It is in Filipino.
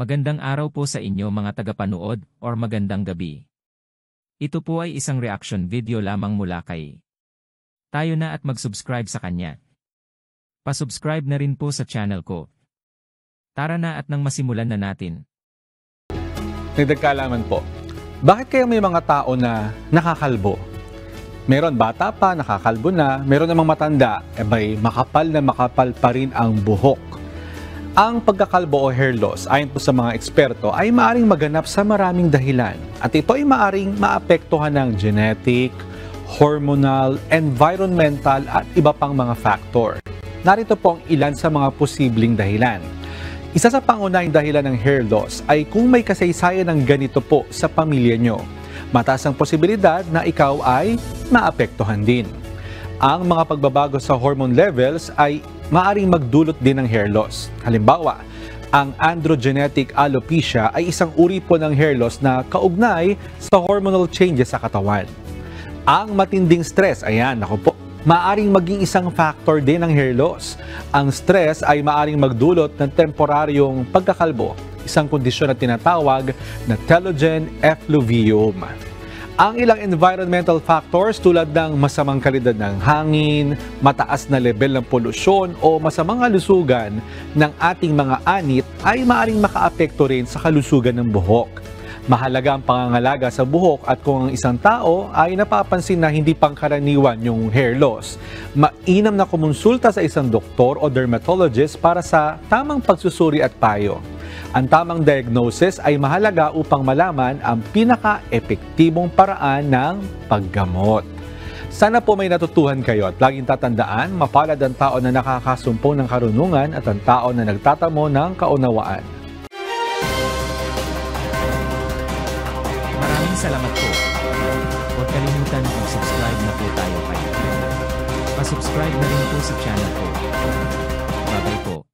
Magandang araw po sa inyo mga tagapanood or magandang gabi. Ito po ay isang reaction video lamang mula kay tayo na at mag-subscribe sa kanya. Pa-subscribe na rin po sa channel ko. Tara na at nang masimulan na natin. Nagkalaman po, bakit kaya may mga tao na nakakalbo? Meron bata pa, nakakalbo na, meron namang matanda, may makapal na makapal pa rin ang buhok. Ang pagkakalbo o hair loss, ayon po sa mga eksperto, ay maaring maganap sa maraming dahilan. At ito ay maaring maapektuhan ng genetic, hormonal, environmental at iba pang mga factor. Narito po ang ilan sa mga posibleng dahilan. Isa sa pangunahing dahilan ng hair loss ay kung may kasaysayan ng ganito po sa pamilya nyo. Mataas ang posibilidad na ikaw ay maapektuhan din. Ang mga pagbabago sa hormone levels ay maaring magdulot din ng hair loss. Halimbawa, ang androgenetic alopecia ay isang uri po ng hair loss na kaugnay sa hormonal changes sa katawan. Ang matinding stress, maaring maging isang factor din ng hair loss. Ang stress ay maaring magdulot ng temporaryong pagkakalbo, isang kondisyon na tinatawag na telogen effluvium. Ang ilang environmental factors tulad ng masamang kalidad ng hangin, mataas na level ng polusyon o masamang kalusugan ng ating mga anit ay maaring makaapekto rin sa kalusugan ng buhok. Mahalaga ang pangangalaga sa buhok at kung ang isang tao ay napapansin na hindi pangkaraniwan yung hair loss, mainam na kumonsulta sa isang doktor o dermatologist para sa tamang pagsusuri at payo. Ang tamang diagnosis ay mahalaga upang malaman ang pinaka-epektibong paraan ng paggamot. Sana po may natutuhan kayo at laging tatandaan, mapalad ang tao na nakakasumpong ng karunungan at ang tao na nagtatamo ng kaunawaan. Maraming salamat po. Huwag kalimutan mag-subscribe na po tayo kayo. Pa-subscribe na rin po sa channel ko. Bye-bye po.